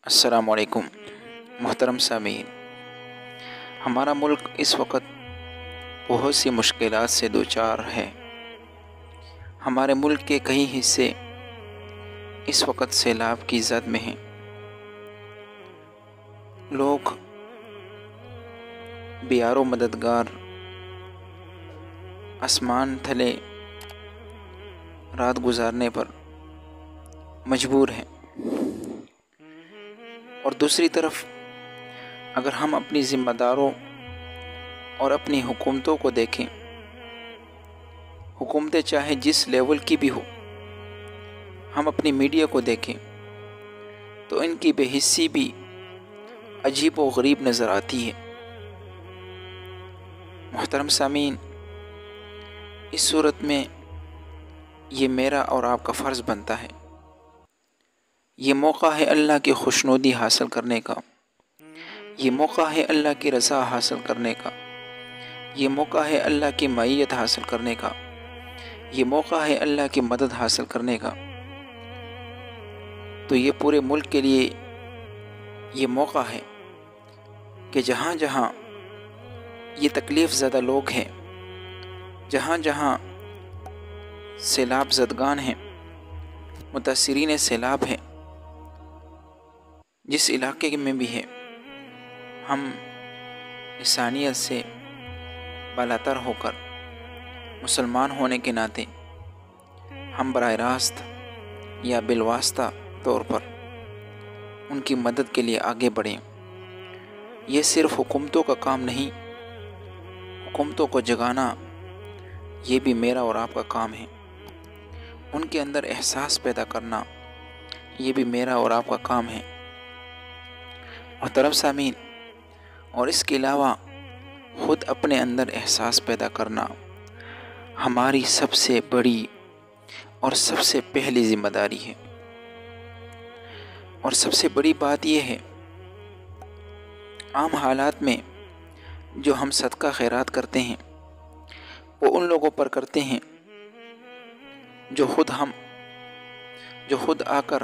السلام علیکم محترم سامعین، ہمارا ملک اس وقت بہت سی مشکلات سے دوچار ہے۔ ہمارے ملک کے کئی حصے اس وقت سیلاب کی زد میں ہیں۔ لوگ بیارو مددگار آسمان تھلے رات گزارنے پر مجبور ہیں، اور دوسری طرف اگر ہم اپنی ذمہ داروں اور اپنی حکومتوں کو دیکھیں، حکومتیں چاہے جس لیول کی بھی ہو، ہم اپنی میڈیا کو دیکھیں تو ان کی بے حسی بھی عجیب و غریب نظر آتی ہے۔ محترم سامعین، اس صورت میں یہ میرا اور آپ کا فرض بنتا ہے، یہ موقع ہے اللہ کی خوشنودی حاصل کرنے کا، یہ موقع ہے اللہ کی رضا حاصل کرنے کا، یہ موقع ہے اللہ کی معیت حاصل کرنے کا، یہ موقع ہے اللہ کی مدد حاصل کرنے کا۔ تو یہ پورے ملک کے لیے یہ موقع ہے کہ جہاں جہاں یہ تکلیف زدہ لوگ ہیں، جہاں جہاں سیلاب زدگان ہیں، متاثرین سیلاب ہیں، جس علاقے میں بھی ہے، ہم انسانیت سے بالاتر ہو کر مسلمان ہونے کے ناطے ہم براہ راست یا بالواسطہ طور پر ان کی مدد کے لیے آگے بڑھیں۔ یہ صرف حکومتوں کا کام نہیں، حکومتوں کو جگانا یہ بھی میرا اور آپ کا کام ہے، ان کے اندر احساس پیدا کرنا یہ بھی میرا اور آپ کا کام ہے۔ محترم سامعین، اور اس کے علاوہ خود اپنے اندر احساس پیدا کرنا ہماری سب سے بڑی اور سب سے پہلی ذمہ داری ہے۔ اور سب سے بڑی بات یہ ہے، عام حالات میں جو ہم صدقہ خیرات کرتے ہیں وہ ان لوگوں پر کرتے ہیں جو خود آ کر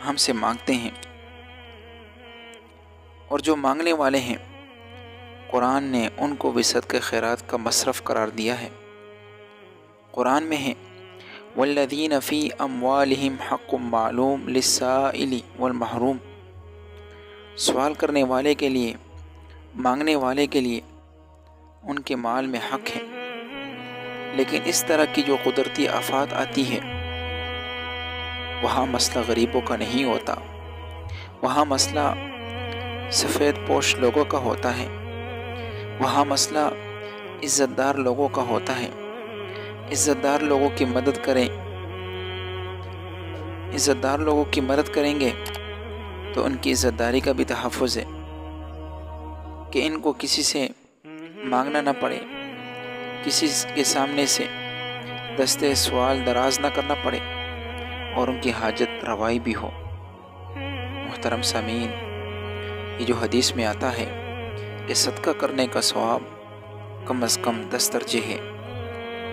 ہم سے مانگتے ہیں، اور جو مانگنے والے ہیں قرآن نے ان کو بھی صدقہ خیرات کا مصرف قرار دیا ہے۔ قرآن میں ہے والذین فی اموالہم حق معلوم للسائل والمحروم، سوال کرنے والے کے لیے، مانگنے والے کے لیے ان کے مال میں حق ہے۔ لیکن اس طرح کی جو قدرتی آفات آتی ہے، وہاں مسئلہ غریبوں کا نہیں ہوتا، وہاں مسئلہ سفید پوش لوگوں کا ہوتا ہے، وہاں مسئلہ عزت دار لوگوں کا ہوتا ہے۔ عزت دار لوگوں کی مدد کریں، عزت دار لوگوں کی مدد کریں گے تو ان کی عزت داری کا بھی تحفظ ہے کہ ان کو کسی سے مانگنا نہ پڑے، کسی کے سامنے سے دستے سوال دراز نہ کرنا پڑے، اور ان کی حاجت روائی بھی ہو۔ محترم سامعین، یہ جو حدیث میں آتا ہے کہ صدقہ کرنے کا ثواب کم از کم 10 درجے ہے،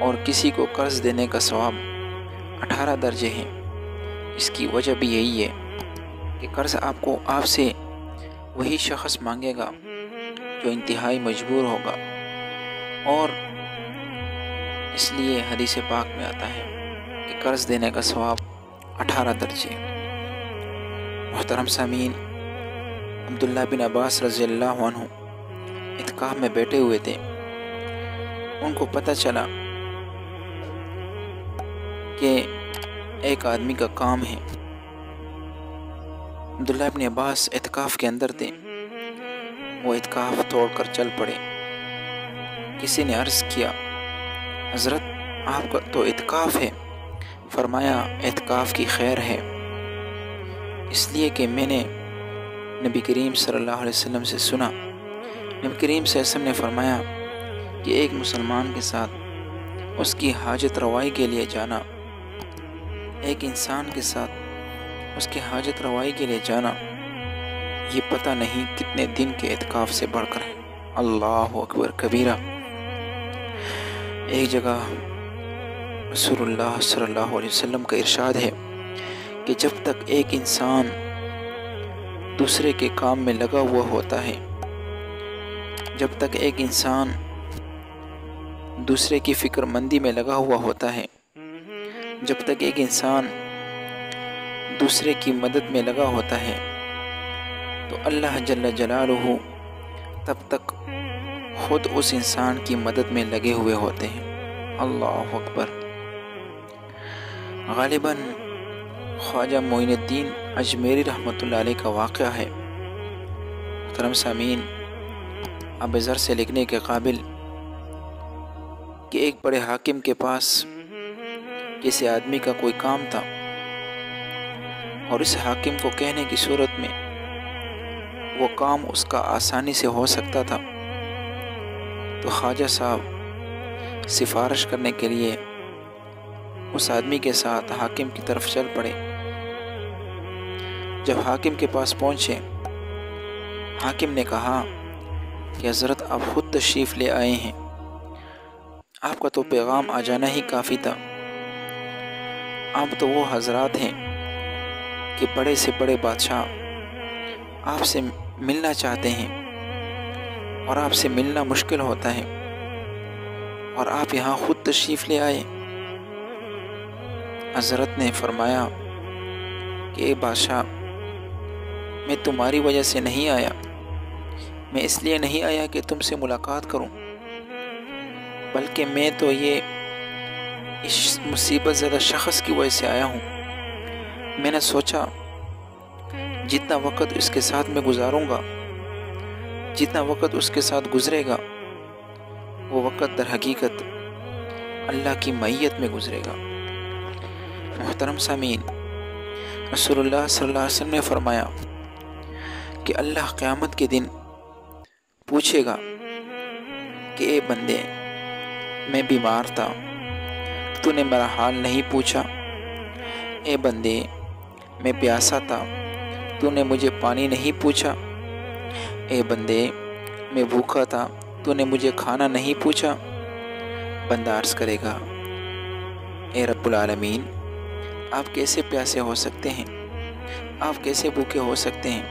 اور کسی کو قرض دینے کا ثواب 18 درجے ہے، اس کی وجہ بھی یہی ہے کہ قرض آپ سے وہی شخص مانگے گا جو انتہائی مجبور ہوگا، اور اس لیے حدیث پاک میں آتا ہے کہ قرض دینے کا ثواب 18 درجے۔ محترم سامعین، عبداللہ بن عباس رضی اللہ عنہ اعتکاف میں بیٹھے ہوئے تھے، ان کو پتہ چلا کہ ایک آدمی کا کام ہے۔ عبداللہ بن عباس اعتکاف کے اندر تھے، وہ اعتکاف توڑ کر چل پڑے۔ کسی نے عرض کیا حضرت آپ کا تو اعتکاف ہے؟ فرمایا اعتکاف کی خیر ہے، اس لیے کہ میں نے نبی کریم صلی اللہ علیہ وسلم سے سنا، نبی کریم صلی اللہ علیہ وسلم نے فرمایا کہ ایک مسلمان کے ساتھ اس کی حاجت روائی کے لیے جانا، ایک انسان کے ساتھ اس کی حاجت روائی کے لیے جانا، یہ پتہ نہیں کتنے دن کے اعتکاف سے بڑھ کر ہے۔ اللہ اکبر کبیرہ۔ ایک جگہ رسول اللہ صلی اللہ علیہ وسلم کا ارشاد ہے کہ جب تک ایک انسان دوسرے کے کام میں لگا ہوا ہوتا ہے، جب تک ایک انسان دوسرے کی فکر مندی میں لگا ہوا ہوتا ہے، جب تک ایک انسان دوسرے کی مدد میں لگا ہوتا ہے، تو اللہ جل جلالہ تب تک خود اس انسان کی مدد میں لگے ہوئے ہوتے ہیں۔ اللہ اکبر۔ غالباً خواجہ معین الدین اجمیری رحمۃ اللہ علیہ کا واقعہ ہے۔ محترم سامعین، اب ذر سے لکھنے کے قابل کہ ایک بڑے حاکم کے پاس کسی آدمی کا کوئی کام تھا، اور اس حاکم کو کہنے کی صورت میں وہ کام اس کا آسانی سے ہو سکتا تھا، تو خواجہ صاحب سفارش کرنے کے لیے اس آدمی کے ساتھ حاکم کی طرف چل پڑے۔ جب حاکم کے پاس پہنچے، حاکم نے کہا کہ حضرت آپ خود تشریف لے آئے ہیں، آپ کا تو پیغام آ جانا ہی کافی تھا۔ آپ تو وہ حضرات ہیں کہ بڑے سے بڑے بادشاہ آپ سے ملنا چاہتے ہیں اور آپ سے ملنا مشکل ہوتا ہے، اور آپ یہاں خود تشریف لے آئے۔ حضرت نے فرمایا کہ اے بادشاہ، میں تمہاری وجہ سے نہیں آیا، میں اس لیے نہیں آیا کہ تم سے ملاقات کروں، بلکہ میں تو یہ اس مصیبت زدہ شخص کی وجہ سے آیا ہوں۔ میں نے سوچا جتنا وقت اس کے ساتھ میں گزاروں گا، جتنا وقت اس کے ساتھ گزرے گا، وہ وقت در حقیقت اللہ کی معیت میں گزرے گا۔ محترم سامعین، رسول اللہ صلی اللہ علیہ وسلم نے فرمایا کہ اللہ قیامت کے دن پوچھے گا کہ اے بندے، میں بیمار تھا، تو نے میرا حال نہیں پوچھا۔ اے بندے، میں پیاسا تھا، تو نے مجھے پانی نہیں پوچھا۔ اے بندے، میں بھوکا تھا، تو نے مجھے کھانا نہیں پوچھا۔ بندہ عرض کرے گا، اے رب العالمین، آپ کیسے پیاسے ہو سکتے ہیں؟ آپ کیسے بھوکے ہو سکتے ہیں؟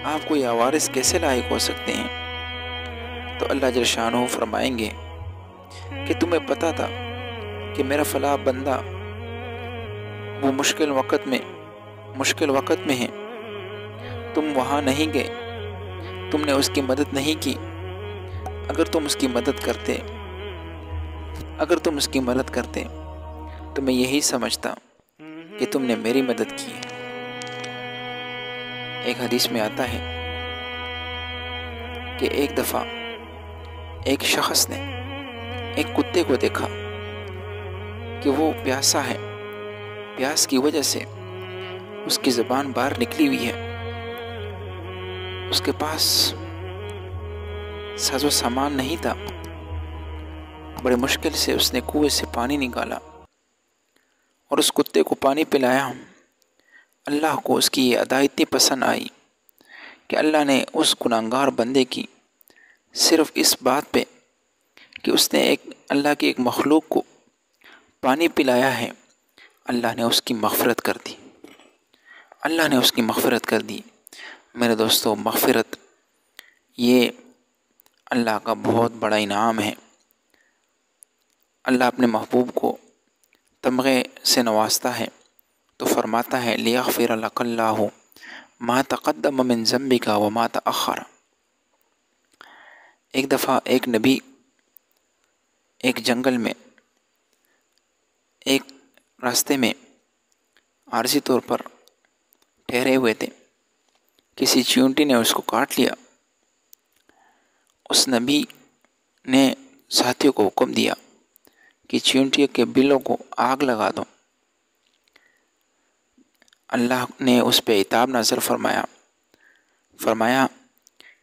آپ کوئی عوارض کیسے لاحق ہو سکتے ہیں؟ تو اللہ جل شانہ فرمائیں گے کہ تمہیں پتہ تھا کہ میرا فلاں بندہ وہ مشکل وقت میں ہے، تم وہاں نہیں گئے، تم نے اس کی مدد نہیں کی۔ اگر تم اس کی مدد کرتے تو میں یہی سمجھتا کہ تم نے میری مدد کی ہے۔ ایک حدیث میں آتا ہے کہ ایک دفعہ ایک شخص نے ایک کتے کو دیکھا کہ وہ پیاسا ہے، پیاس کی وجہ سے اس کی زبان باہر نکلی ہوئی ہے، اس کے پاس ساز و سامان نہیں تھا، بڑے مشکل سے اس نے کنویں سے پانی نکالا اور اس کتے کو پانی پلایا۔ اللہ کو اس کی یہ ادا اتنی پسند آئی کہ اللہ نے اس گناہگار بندے کی صرف اس بات پہ کہ اس نے اللہ کی ایک مخلوق کو پانی پلایا ہے، اللہ نے اس کی مغفرت کر دی۔ اللہ نے اس کی مغفرت کر دی۔ میرے دوستو، مغفرت یہ اللہ کا بہت بڑا انعام ہے۔ اللہ اپنے محبوب کو تمغے سے نوازتا ہے تو فرماتا ہے لِيَغْفِرَ لَكَ اللَّهُ مَا تَقَدَّمَ مِن ذَنبِكَ وَمَا تَأَخَّرَ۔ ایک دفعہ ایک نبی ایک جنگل میں ایک راستے میں عارضی طور پر ٹھہرے ہوئے تھے، کسی چیونٹی نے اس کو کاٹ لیا۔ اس نبی نے ساتھیوں کو حکم دیا کہ چیونٹی کے بلوں کو آگ لگا دو۔ اللہ نے اس پہ عتاب نازل فرمایا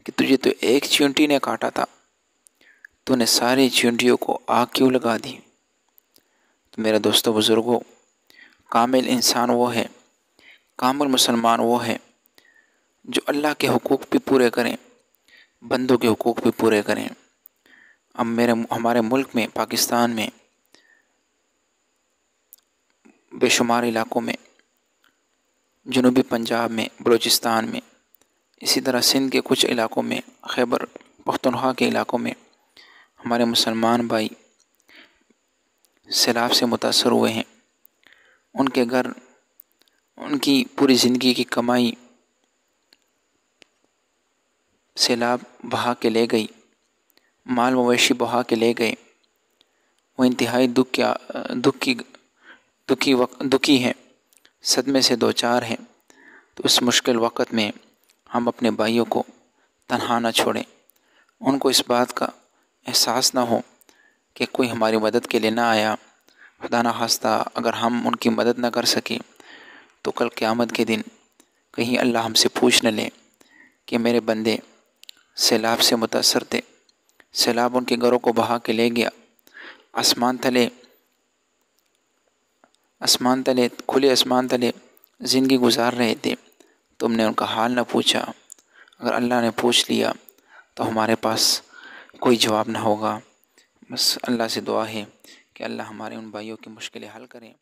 کہ تجھے تو ایک چیونٹی نے کاٹا تھا، تو نے ساری چیونٹیوں کو آگ کیوں لگا دی؟ تو میرے دوستو بزرگوں، کامل انسان وہ ہے، کامل مسلمان وہ ہے جو اللہ کے حقوق بھی پورے کریں، بندوں کے حقوق بھی پورے کریں۔ اب ہمارے ملک میں، پاکستان میں بے شمار علاقوں میں، جنوبی پنجاب میں، بلوچستان میں اسی طرح سندھ کے کچھ علاقوں میں، خیبر پختونخوا کے علاقوں میں ہمارے مسلمان بھائی سیلاب سے متاثر ہوئے ہیں۔ ان کے گھر، ان کی پوری زندگی کی کمائی سیلاب بہا کے لے گئی، مال مویشی بہا کے لے گئے۔ وہ انتہائی دکھی ہیں، صدمے سے دوچار ہیں۔ تو اس مشکل وقت میں ہم اپنے بھائیوں کو تنہا نہ چھوڑیں، ان کو اس بات کا احساس نہ ہو کہ کوئی ہماری مدد کے لیے نہ آیا۔ خدا نخواستہ اگر ہم ان کی مدد نہ کر سکیں تو کل قیامت کے دن کہیں اللہ ہم سے پوچھ نہ لے کہ میرے بندے سیلاب سے متاثر تھے، سیلاب ان کے گھروں کو بہا کے لے گیا، آسمان تلے کھلے آسمان تلے زندگی گزار رہے تھے، تم نے ان کا حال نہ پوچھا۔ اگر اللہ نے پوچھ لیا تو ہمارے پاس کوئی جواب نہ ہوگا۔ بس اللہ سے دعا ہے کہ اللہ ہمارے ان بھائیوں کی مشکلیں حل کریں۔